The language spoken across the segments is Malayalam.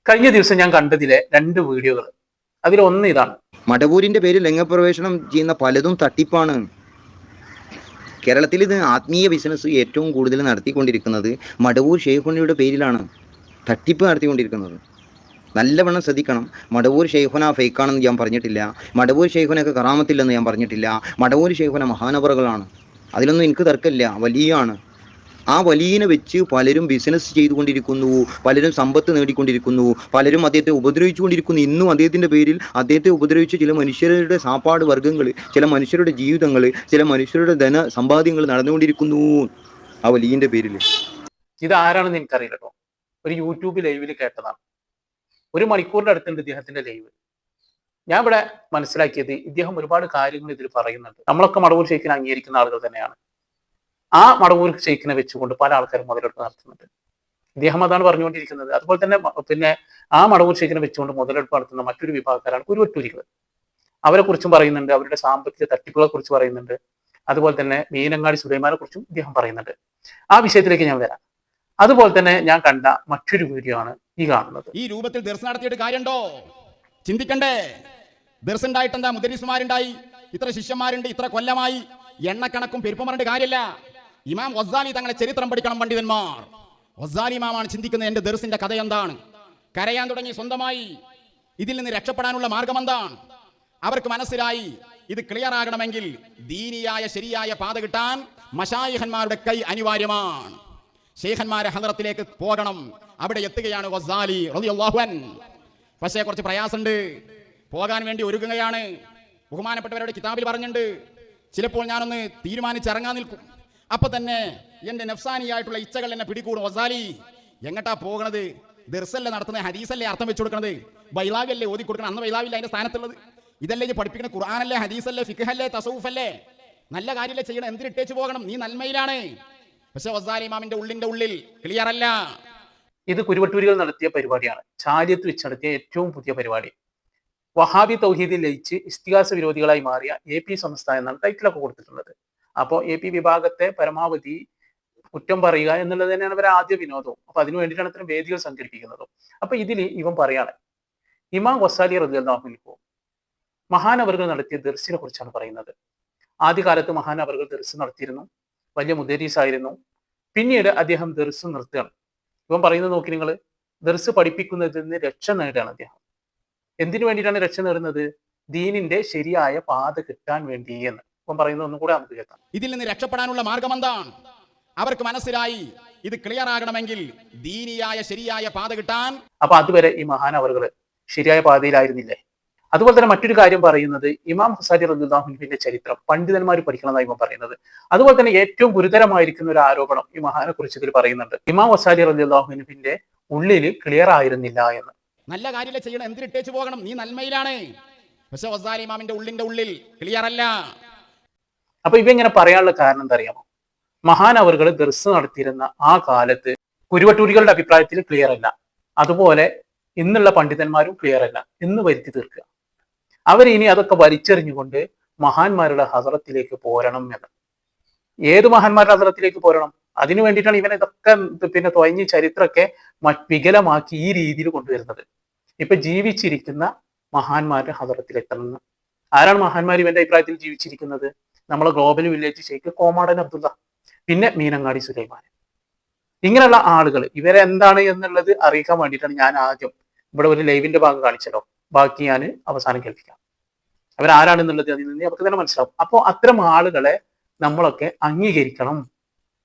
കഴിഞ്ഞ ദിവസം ഞാൻ കണ്ടതിലെ 2 വീഡിയോകൾ, അതിലൊന്ന് ഇതാണ്. മടവൂരിന്റെ പേരിൽ രംഗപ്രവേശനം ചെയ്യുന്ന പലതും തട്ടിപ്പാണ്. കേരളത്തിൽ ഇത് ആത്മീയ ബിസിനസ് ഏറ്റവും കൂടുതൽ നടത്തിക്കൊണ്ടിരിക്കുന്നത് മടവൂർ ഷെയ്ഖുനയുടെ പേരിലാണ് തട്ടിപ്പ് നടത്തിക്കൊണ്ടിരിക്കുന്നത്. നല്ലവണ്ണം ശ്രദ്ധിക്കണം. മടവൂർ ഷെയ്ഖുന ഫേക്കാണെന്ന് ഞാൻ പറഞ്ഞിട്ടില്ല. മടവൂർ ഷെയ്ഖുനൊക്കെ കറാമത്തില്ലെന്ന് ഞാൻ പറഞ്ഞിട്ടില്ല. മടവൂർ ഷെയ്ഖുന മഹാനവറുകളാണ്. അതിലൊന്നും എനിക്ക് തർക്കമില്ല. വലിയാണ്. ആ വലിയനെ വെച്ച് പലരും ബിസിനസ് ചെയ്തുകൊണ്ടിരിക്കുന്നു, പലരും സമ്പത്ത് നേടിക്കൊണ്ടിരിക്കുന്നു, പലരും അദ്ദേഹത്തെ ഉപദ്രവിച്ചുകൊണ്ടിരിക്കുന്നു. ഇന്നും അദ്ദേഹത്തിൻ്റെ പേരിൽ അദ്ദേഹത്തെ ഉപദ്രവിച്ച് ചില മനുഷ്യരുടെ സാപ്പാട് വർഗ്ഗങ്ങൾ, ചില മനുഷ്യരുടെ ജീവിതങ്ങൾ, ചില മനുഷ്യരുടെ ധന സമ്പാദ്യങ്ങൾ നടന്നുകൊണ്ടിരിക്കുന്നു ആ വലിയൻ്റെ പേരിൽ. ഇത് ആരാണെന്ന് എനിക്കറിയില്ല കേട്ടോ. ഒരു യൂട്യൂബ് ലൈവിൽ കേട്ടതാണ്. 1 മണിക്കൂറിന്റെ അടുത്തുണ്ട് ഇദ്ദേഹത്തിന്റെ ലൈവ്. ഞാൻ ഇവിടെ മനസ്സിലാക്കിയത്, ഇദ്ദേഹം ഒരുപാട് കാര്യങ്ങൾ ഇതിൽ പറയുന്നുണ്ട്. നമ്മളൊക്കെ മടവൂർ ഷെയ്ഖിനെ അംഗീകരിക്കുന്ന ആളുകൾ തന്നെയാണ്. ആ മടവൂർ ഷെയ്ഖിനെ വെച്ചുകൊണ്ട് പല ആൾക്കാരും മുതലെടുപ്പ് നടത്തുന്നുണ്ട്. ഇദ്ദേഹം അതാണ് പറഞ്ഞുകൊണ്ടിരിക്കുന്നത്. അതുപോലെ തന്നെ പിന്നെ ആ മടവൂർ ഷെയ്ഖിനെ വെച്ചുകൊണ്ട് മുതലെടുപ്പ് നടത്തുന്ന മറ്റൊരു വിഭാഗക്കാരാണ് കുരുവട്ടൂരികൾ. അവരെ കുറിച്ചും പറയുന്നുണ്ട്, അവരുടെ സാമ്പത്തിക തട്ടിപ്പുകളെ കുറിച്ച് പറയുന്നുണ്ട്. അതുപോലെ തന്നെ മീനങ്ങാടി സുലൈമാനെ കുറിച്ചും ഇദ്ദേഹം പറയുന്നുണ്ട്. ആ വിഷയത്തിലേക്ക് ഞാൻ വരാം. അതുപോലെ തന്നെ ഞാൻ കണ്ട മറ്റൊരു വീഡിയോ ആണ് ഈ കാണുന്നത്. ഈ രൂപത്തിൽ ദർസ് നടത്തിയിട്ട് കാര്യമുണ്ടോ? ചിന്തിക്കണ്ടേ? ദർസ് ഉണ്ടായിട്ട് എന്താ? മുദരിസുമാരുണ്ടായി, ഇത്ര ശിഷ്യന്മാരുണ്ട്, ഇത്ര കൊല്ലമായി, എണ്ണക്കണക്കും പെരുപ്പം പറഞ്ഞിട്ട് കാര്യമില്ല. ഇമാം ഗസാലി തങ്ങളെ ചരിത്രം പഠിക്കണം പണ്ഡിതന്മാർ. ഗസാലി ഇമാമാണ് ചിന്തിക്കുന്നത്, എന്റെ ദർസിന്റെ കഥ എന്താണ്? കരയാൻ തുടങ്ങി സ്വന്തമായി. ഇതിൽ നിന്ന് രക്ഷപ്പെടാനുള്ള മാർഗം എന്താണ്? അവർക്ക് മനസ്സിലായി, ഇത് ക്ലിയർ ആകണമെങ്കിൽ ദീനിയായ ശരിയായ പാത കിട്ടാൻ മശായിഖന്മാരുടെ കൈ അനിവാര്യമാണ്. ശൈഖന്മാരെ ഹദറത്തിലേക്ക് പോകണം. അവിടെ എത്തുകയാണ് ഗസാലി റളിയല്ലാഹു അൻഹു. പക്ഷേ കുറച്ച് പ്രയാസമുണ്ട്. പോകാൻ വേണ്ടി ഒരുങ്ങുകയാണ്. ബഹുമാനപ്പെട്ടവരുടെ കിതാബിൽ പറഞ്ഞിട്ടുണ്ട്, ചിലപ്പോൾ ഞാനൊന്ന് തീരുമാനിച്ചിറങ്ങാൻ നിൽക്കും, അപ്പൊ തന്നെ എന്റെ നഫ്സാനിയായിട്ടുള്ള ഇച്ഛകൾ എന്നെ പിടികൂടും. ഗസാലി എങ്ങട്ടാ പോകണത്? ദർസല്ലേ നടത്തുന്നത്? ഹദീസല്ലേ അർത്ഥം വെച്ചു കൊടുക്കണത്? ബൈലാവല്ലേ ഓതി കൊടുക്കണം? അന്ന് ബൈലാവില്ല അതിന്റെ സ്ഥാനത്തുള്ളത്. ഇതല്ലേ ഇത് പഠിപ്പിക്കുന്ന? ഖുർആനല്ലേ, ഹദീസല്ലേ, ഫിഖ്ഹല്ലേ, തസവുഫല്ലേ? നല്ല കാര്യമല്ലേ ചെയ്യണം. എന്തിനിട്ടേച്ച് പോകണം? നീ നന്മയിലാണ്. പക്ഷെ ഗസാലി ഇമാമിന്റെ ഉള്ളിൽ ക്ലിയർ അല്ല. ഇത് കുരുവട്ടൂരികൾ നടത്തിയ പരിപാടിയാണ്. ചാലിയത്ത് വെച്ച് നടത്തിയ ഏറ്റവും പുതിയ പരിപാടി. വഹാബി തൗഹീദിൽ ലയിച്ച് ഇസ്തിഹാസ വിരോധികളായി മാറിയ AP സംസ്ഥ എന്നാണ് ടൈറ്റിലൊക്കെ കൊടുത്തിട്ടുള്ളത്. അപ്പോൾ AP വിഭാഗത്തെ പരമാവധി കുറ്റം പറയുക എന്നുള്ളത് തന്നെയാണ് ഇവരെ ആദ്യ വിനോദവും. അപ്പൊ അതിനു വേണ്ടിയിട്ടാണ് ഇത്തരം വേദികൾ സംഘടിപ്പിക്കുന്നതും. അപ്പൊ ഇതിൽ ഇവൻ പറയാണ്, ഇമാം ഗസാലി റളിയല്ലാഹു അൻഹു മഹാനവറുകൾ നടത്തിയ ദർസിനെ കുറിച്ചാണ് പറയുന്നത്. ആദ്യകാലത്ത് മഹാനവറുകൾ ദർസ് നടത്തിയിരുന്നു, വലിയ മുദരീസായിരുന്നു. പിന്നീട് അദ്ദേഹം ദർസ് നിർത്തുകയാണ്. ഇവൻ പറയുന്നത് നോക്കി നിങ്ങൾ, ദർസ് പഠിപ്പിക്കുന്നതിൽ നിന്ന് രക്ഷ നേടുകയാണ് അദ്ദേഹം. എന്തിനു വേണ്ടിയിട്ടാണ് രക്ഷ നേടുന്നത്? ദീനിന്റെ ശരിയായ പാത കിട്ടാൻ വേണ്ടി എന്ന് ഇവൻ പറയുന്നത് ഒന്നും കൂടെ നമുക്ക് കേൾക്കാം. ഇതിൽ നിന്ന് രക്ഷപ്പെടാനുള്ള മാർഗം എന്താണ്? അവർക്ക് മനസ്സിലായി, ഇത് ക്ലിയർ ആകണമെങ്കിൽ ദീനിയായ ശരിയായ പാത കിട്ടാൻ. അപ്പൊ അതുവരെ ഈ മഹാനവറുകൾ ശരിയായ പാതയിലായിരുന്നില്ലേ? അതുപോലെ തന്നെ മറ്റൊരു കാര്യം പറയുന്നത്, ഇമാം ഗസാലി റളിയല്ലാഹു അൻഹുവിന്റെ ചരിത്രം പണ്ഡിതന്മാർ പഠിക്കണമെന്നാണ് ഇവൻ പറയുന്നത്. അതുപോലെ തന്നെ ഏറ്റവും ഗുരുതരമായിരിക്കുന്ന ഒരു ആരോപണം ഈ മഹാനെ കുറിച്ച് ഇതിൽ പറയുന്നുണ്ട്. ഇമാം ഗസാലി റളിയല്ലാഹു അൻഹുവിന്റെ ഉള്ളിൽ ക്ലിയർ ആയിരുന്നില്ല എന്ന്. നല്ല കാര്യമല്ലേ ചെയ്യണം. എന്തിനിട്ടേച്ച് പോകണം? നീ നന്മയിലാണ്. പക്ഷെ ഗസാലി ഇമാമിന്റെ ഉള്ളിൽ ക്ലിയർ അല്ല. അപ്പൊ ഇവ ഇങ്ങനെ പറയാനുള്ള കാരണം എന്താ അറിയാമോ? മഹാനവറുകൾ ദർസ് നടത്തിയിരുന്ന ആ കാലത്ത് കുരുവട്ടൂരികളുടെ അഭിപ്രായത്തിൽ ക്ലിയർ അല്ല, അതുപോലെ ഇന്നുള്ള പണ്ഡിതന്മാരും ക്ലിയർ അല്ല എന്ന് വരുത്തി തീർക്കുക. അവരിനി അതൊക്കെ വലിച്ചെറിഞ്ഞുകൊണ്ട് മഹാന്മാരുടെ ഹദറത്തിലേക്ക് പോരണം എന്ന്. ഏത് മഹാന്മാരുടെ ഹദറത്തിലേക്ക് പോരണം? അതിനു വേണ്ടിയിട്ടാണ് ഇവനെ ഇതൊക്കെ പിന്നെ തൊയഞ്ഞ് ചരിത്രമൊക്കെ വികലമാക്കി ഈ രീതിയിൽ കൊണ്ടുവരുന്നത്. ഇപ്പൊ ജീവിച്ചിരിക്കുന്ന മഹാന്മാരുടെ ഹദറത്തിലെത്തണം. ആരാണ് മഹാന്മാർ ഇവന്റെ അഭിപ്രായത്തിൽ ജീവിച്ചിരിക്കുന്നത്? നമ്മളെ ഗ്ലോബൽ വില്ലേജ് ഷെയ്ഖ് കോമാടൻ അബ്ദുള്ള, പിന്നെ മീനങ്ങാടി സുലൈമാൻ. ഇങ്ങനെയുള്ള ആളുകൾ ഇവരെ എന്താണ് എന്നുള്ളത് അറിയിക്കാൻ വേണ്ടിയിട്ടാണ് ഞാൻ ആദ്യം ഇവിടെ ഒരു ലൈവിന്റെ ഭാഗം കാണിച്ചല്ലോ. ബാക്കി ഞാൻ അവസാനം കേൾപ്പിക്കാം. അവരാരാണെന്നുള്ളത് അതിൽ നിന്ന് നമുക്ക് തന്നെ മനസ്സിലാവും. അപ്പോൾ അത്തരം ആളുകളെ നമ്മളൊക്കെ അംഗീകരിക്കണം.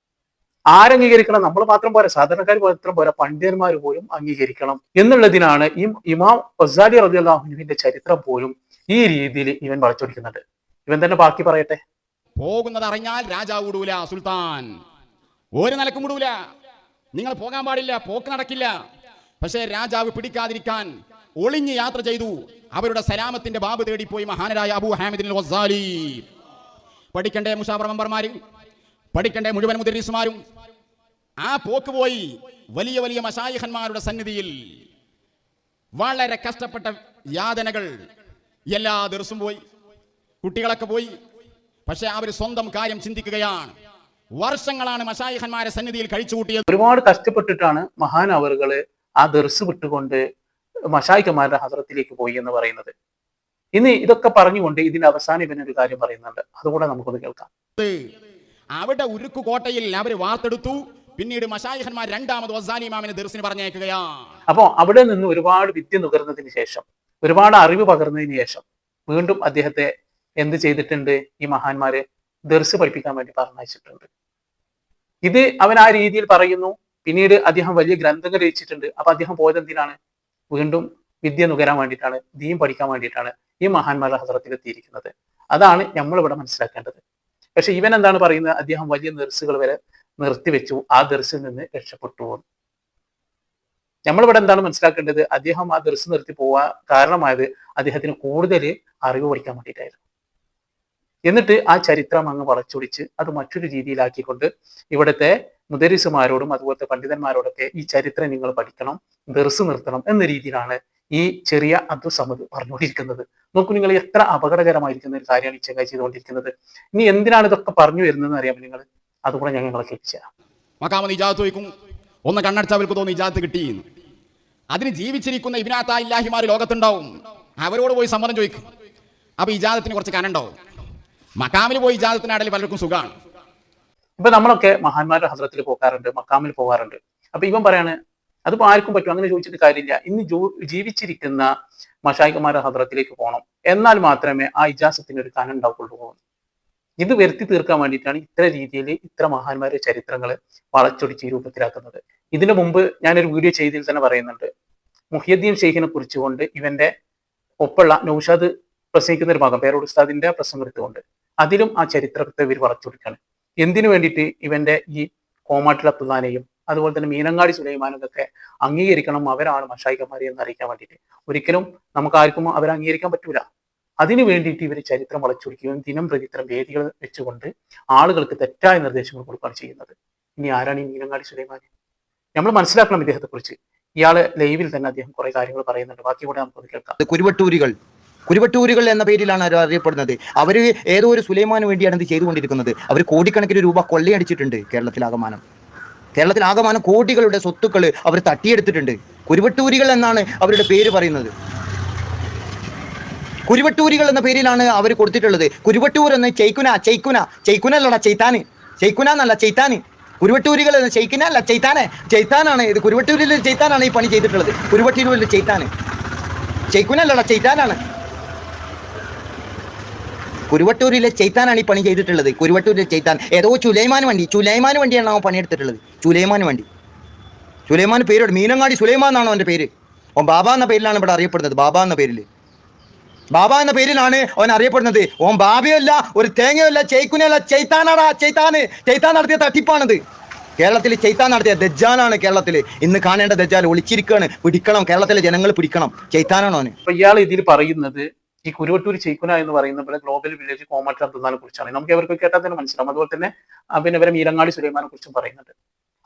ആരംഗീകരിക്കണം? നമ്മൾ മാത്രം പോരാ, സാധാരണക്കാർ മാത്രം പോരാ, പണ്ഡിതന്മാർ പോലും അംഗീകരിക്കണം എന്നുള്ളതിനാണ് ഈ ഇമാം ഗസാലി റളിയല്ലാഹു അൻഹുവിന്റെ ചരിത്രം പോലും ഈ രീതിയിൽ ഇവൻ വളച്ചൊടിക്കുന്നുണ്ട്. ഇവൻ തന്നെ ബാക്കി പറയട്ടെ. പോകുന്നത് അറിഞ്ഞാൽ രാജാവ് വിടൂല, സുൽത്താൻ ഒരു നിലക്കും വിടൂല. നിങ്ങൾ പോകാൻ പാടില്ല, പോക്ക് നടക്കില്ല. പക്ഷേ രാജാവ് പിടിക്കാതിരിക്കാൻ ഒളിഞ്ഞ് യാത്ര ചെയ്തു. അവരുടെ സലാമത്തിന്റെ ബാബ് തേടിപ്പോയി മഹാനരായ അബൂ ഹാമിദ് ഗസാലി. പഠിക്കണ്ടേ മുശാവറ മെമ്പർമാരും, പഠിക്കണ്ടേ മുഴുവൻ മുദരീസുമാരും? ആ പോക്ക് പോയി വലിയ വലിയ മശായിഖന്മാരുടെ സന്നിധിയിൽ വളരെ കഷ്ടപ്പെട്ട യാതനകൾ. എല്ലാ ദിവസവും പോയി, കുട്ടികളൊക്കെ പോയി. പക്ഷെ അവർ സ്വന്തം കാര്യം ചിന്തിക്കുകയാണ്. വർഷങ്ങളാണ് മശായിഖന്മാരെ സന്നിധിയിൽ കഴിച്ചു കൂട്ടിയത്. ഒരുപാട് കഷ്ടപ്പെട്ടിട്ടാണ് മഹാനവറുകള് ആ ദർസ് വിട്ടുകൊണ്ട് മശായിഖമാരുടെ ഹദ്റത്തിലേക്ക് പോയി എന്ന് പറയുന്നത്. ഇനി ഇതൊക്കെ പറഞ്ഞുകൊണ്ട് ഇതിന്റെ അവസാനം ഇവനൊരു കാര്യം പറയുന്നുണ്ട്, അതുകൂടെ നമുക്കൊന്ന് കേൾക്കാം. അവിടെ ഉരുക്കു കോട്ടയിൽ അവർ വാർത്തെടുത്തു. പിന്നീട് മശായിഖന്മാർ രണ്ടാമത് വസ്സാനി ഇമാമിനെ ദർസിന് പറഞ്ഞയക്കുകയാണ്. അപ്പോൾ അവിടെ നിന്ന് ഒരുപാട് വിദ്യ നുകർന്നതിന് ശേഷം, ഒരുപാട് അറിവ് പകർന്നതിന് ശേഷം വീണ്ടും അദ്ദേഹത്തെ എന്ത് ചെയ്തിട്ടുണ്ട്? ഈ മഹാന്മാര് ദർസ് പഠിപ്പിക്കാൻ വേണ്ടി പറഞ്ഞയച്ചിട്ടുണ്ട്. ഇത് അവൻ ആ രീതിയിൽ പറയുന്നു. പിന്നീട് അദ്ദേഹം വലിയ ഗ്രന്ഥങ്ങൾ രചിച്ചിട്ടുണ്ട്. അപ്പൊ അദ്ദേഹം പോയത് എന്തിനാണ്? വീണ്ടും വിദ്യ നുകരാൻ വേണ്ടിയിട്ടാണ്, ദീൻ പഠിക്കാൻ വേണ്ടിയിട്ടാണ് ഈ മഹാന്മാരുടെ ഹദ്റത്തിൽ എത്തിയിരിക്കുന്നത്. അതാണ് നമ്മൾ ഇവിടെ മനസ്സിലാക്കേണ്ടത്. പക്ഷെ ഇവൻ എന്താണ് പറയുന്നത്? അദ്ദേഹം വലിയ ദർസുകൾ വരെ നിർത്തിവെച്ചു, ആ ദർസിൽ നിന്ന് രക്ഷപ്പെട്ടു. നമ്മളിവിടെ എന്താണ് മനസ്സിലാക്കേണ്ടത്? അദ്ദേഹം ആ ദർസ് നിർത്തി പോവാൻ കാരണമായത് അദ്ദേഹത്തിന് കൂടുതൽ അറിവ് പഠിക്കാൻ വേണ്ടിയിട്ടായിരുന്നു. എന്നിട്ട് ആ ചരിത്രം അങ്ങ് വളച്ചൊടിച്ച് അത് മറ്റൊരു രീതിയിലാക്കിക്കൊണ്ട് ഇവിടുത്തെ മുദരിസുമാരോടും അതുപോലത്തെ പണ്ഡിതന്മാരോടൊക്കെ ഈ ചരിത്രം നിങ്ങൾ പഠിക്കണം, ദർസ് നിർത്തണം എന്ന രീതിയിലാണ് ഈ ചെറിയ അബ്ദുൽ സമദ് പറഞ്ഞുകൊണ്ടിരിക്കുന്നത്. നോക്കൂ നിങ്ങൾ, എത്ര അപകടകരമായിരിക്കുന്ന ഒരു കാര്യമാണ് ഈ ചങ്ങായി ചെയ്തുകൊണ്ടിരിക്കുന്നത്. ഇനി എന്തിനാണ് ഇതൊക്കെ പറഞ്ഞു വരുന്നതെന്ന് അറിയാമോ നിങ്ങൾ? അതുകൂടെ ഞങ്ങളെ കേൾപ്പിച്ച മക്കാമ ഇജാത്ത് വയ്ക്കും. ഒന്ന് കണ്ണടച്ചവർക്ക് തോന്നി ഇജാത്ത് കിട്ടി. അതിന് ജീവിച്ചിരിക്കുന്ന ഇബ്നാത്തായില്ലാഹിമാർ ലോകത്തുണ്ടാവും. അവരോട് പോയി സമ്മതം ചോദിക്കും. അപ്പൊ ഇജാദത്തിന് കുറച്ച് കനുണ്ടാവും. മക്കാമിൽ പോയി ഇജാദത്തിനാടൽ പലർക്കും സുഖമാണ്. ഇപ്പൊ നമ്മളൊക്കെ മഹാന്മാരുടെ ഹദ്റത്തിൽ പോകാറുണ്ട്, മക്കാമിൽ പോകാറുണ്ട്. അപ്പൊ ഇവൻ പറയാണ് അതിപ്പോ ആർക്കും പറ്റും, അങ്ങനെ ചോദിച്ചിട്ട് കാര്യമില്ല. ഇന്ന് ജീവിച്ചിരിക്കുന്ന മശായിഖമാരുടെ ഹദ്റത്തിലേക്ക് പോകണം, എന്നാൽ മാത്രമേ ആ ഇജാസത്തിന് ഒരു കനുണ്ടാവുള്ളൂ. ഇത് വരുത്തി തീർക്കാൻ വേണ്ടിയിട്ടാണ് ഇത്ര രീതിയിൽ ഇത്ര മഹാന്മാരുടെ ചരിത്രങ്ങൾ വളച്ചൊടിച്ച് ഈ രൂപത്തിലാക്കുന്നത്. ഇതിനു മുമ്പ് ഞാനൊരു വീഡിയോ ചെയ്തതിൽ തന്നെ പറയുന്നുണ്ട്, മുഹിയുദ്ദീൻ ഷെയ്ഖിനെ കുറിച്ചുകൊണ്ട് ഇവന്റെ ഒപ്പുള്ള നൗഷാദ് പ്രസംഗിക്കുന്ന ഒരു ഭാഗം പേരോട് ഉസ്താദിന്റെ പ്രസംഗം എടുത്തുകൊണ്ട് അതിലും ആ ചരിത്രത്തെ ഇവർ വളച്ചൊടിക്കാണ്. എന്തിനു വേണ്ടിയിട്ട്? ഇവന്റെ ഈ കോമാട്ടിൽ അബ്ദുല്ലാനെയും അതുപോലെ തന്നെ മീനങ്ങാടി സുലൈമാനൊക്കെ അംഗീകരിക്കണം, അവരാണ് മശായിഖമാരി എന്ന് അറിയിക്കാൻ വേണ്ടിയിട്ട്. ഒരിക്കലും നമുക്ക് ആർക്കും അവരെ അംഗീകരിക്കാൻ പറ്റൂല. അതിനു വേണ്ടിയിട്ട് ഇവർ ചരിത്രം വളച്ചൊടിക്കുകയും ദിനം പ്രതി ഇത്തരം വേദികൾ വെച്ചുകൊണ്ട് ആളുകൾക്ക് തെറ്റായ നിർദ്ദേശങ്ങൾ കൊടുക്കുകയാണ് ചെയ്യുന്നത്. ഇനി ആരാണ് ഈ മീനങ്ങാടി സുലൈമാൻ? നമ്മൾ മനസ്സിലാക്കണം ഇദ്ദേഹത്തെ കുറിച്ച്. ഇയാള് ലൈവിൽ തന്നെ അദ്ദേഹം കുറെ കാര്യങ്ങൾ പറയുന്നുണ്ട്. ബാക്കി കൂടെ നമുക്കൊന്ന് കേൾക്കാം. കുരുവട്ടൂരികൾ എന്ന പേരിലാണ് അവർ അറിയപ്പെടുന്നത്. അവർ ഏതോ ഒരു സുലൈമാന് വേണ്ടിയാണ് ഇത് ചെയ്തുകൊണ്ടിരിക്കുന്നത്. അവർ കോടിക്കണക്കിന് രൂപ കൊള്ളയടിച്ചിട്ടുണ്ട്. കേരളത്തിലാകമാനം കോടികളുടെ സ്വത്തുക്കൾ അവർ തട്ടിയെടുത്തിട്ടുണ്ട്. കുരുവട്ടൂരികൾ എന്നാണ് അവരുടെ പേര് പറയുന്നത്. കുരുവട്ടൂരികൾ എന്ന പേരിലാണ് അവർ കൊടുത്തിട്ടുള്ളത്. കുരുവട്ടൂർ എന്ന ചെയ്ക്കുന അല്ലടാ ചെയ്ത്താന്, ചെയ്ക്കുന എന്നല്ല ചെയ്ത്താന്. കുരുവട്ടൂരികൾ എന്ന ചെയ്ക്കുന അല്ല ചെയ്ത്താനാണ് ഇത്. കുരുവട്ടൂരിലെ ചെയ്ത്താനാണ് ഈ പണി ചെയ്തിട്ടുള്ളത്. കുരുവട്ടൂരിലെ ചെയ്ത്താന്, ചെയ്ക്കുന അല്ലടാ ചെയ്ത്താനാണ്. കുരുവട്ടൂരിലെ ചെയ്ത്താനാണ് ഈ പണി ചെയ്തിട്ടുള്ളത്. കുരുവട്ടൂരിലെ ചെയ്ത്താൻ ഏതോ ചുലൈമാന് വണ്ടിയാണ് അവൻ പണിയെടുത്തിട്ടുള്ളത്. സുലൈമാൻ പേരോട് മീനങ്ങാടി സുലൈമാൻ എന്നാണ് അവൻ്റെ പേര്. ഓൻ ബാബ എന്ന പേരിലാണ് ഇവിടെ അറിയപ്പെടുന്നത്. ബാബ എന്ന പേരിലാണ് അവൻ അറിയപ്പെടുന്നത്. ഓൻ ബാബയല്ല, ഒരു തേങ്ങയല്ല, ചെയ്ക്കുനല്ല, ചെയ്ത്താനാടാ. ചെയ്ത്താൻ നടത്തിയ തട്ടിപ്പാണിത്. കേരളത്തിൽ ചെയ്ത്താൻ നടത്തിയ ദജ്ജാലാണ്. കേരളത്തിൽ ഇന്ന് കാണേണ്ട ദജ്ജാൽ ഒളിച്ചിരിക്കുകയാണ്. പിടിക്കണം, കേരളത്തിലെ ജനങ്ങൾ പിടിക്കണം. ചെയ്ത്താനാണ് അവന്. ഇയാൾ ഇതിൽ പറയുന്നത് ഈ കുരുവട്ടൂർ ചെയ്ക്കുന എന്ന് പറയുന്ന പോലെ ഗ്ലോബൽ വില്ലേജ് കോമാട്ടി അബ്ദുല്ലാനെ കുറിച്ചാണ്. നമുക്ക് ഇവർക്ക് കേട്ടാൽ തന്നെ മനസ്സിലാവും. അതുപോലെ തന്നെ പിന്നെ ഇവരെ മീരങ്ങാടി സുലൈമാനെ കുറിച്ചും പറയുന്നുണ്ട്.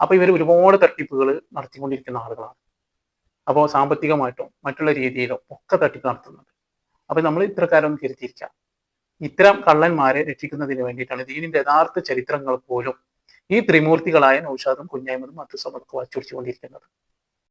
അപ്പൊ ഇവർ ഒരുപാട് തട്ടിപ്പുകൾ നടത്തിക്കൊണ്ടിരിക്കുന്ന ആളുകളാണ്. അപ്പോൾ സാമ്പത്തികമായിട്ടും മറ്റുള്ള രീതിയിലും ഒക്കെ തട്ടിപ്പ് നടത്തുന്നുണ്ട്. അപ്പൊ നമ്മൾ ഇത്തരക്കാരൊന്നും തിരുത്തിയിരിക്കാം. ഇത്തരം കള്ളന്മാരെ രക്ഷിക്കുന്നതിന് വേണ്ടിയിട്ടാണ് ദീനിന്റെ യഥാർത്ഥ ചരിത്രങ്ങൾ പോലും ഈ ത്രിമൂർത്തികളായ നൗഷാദും കുഞ്ഞായ്മതും മറ്റു സമൊക്കെ വച്ചുകൊണ്ടിരിക്കുന്നത്.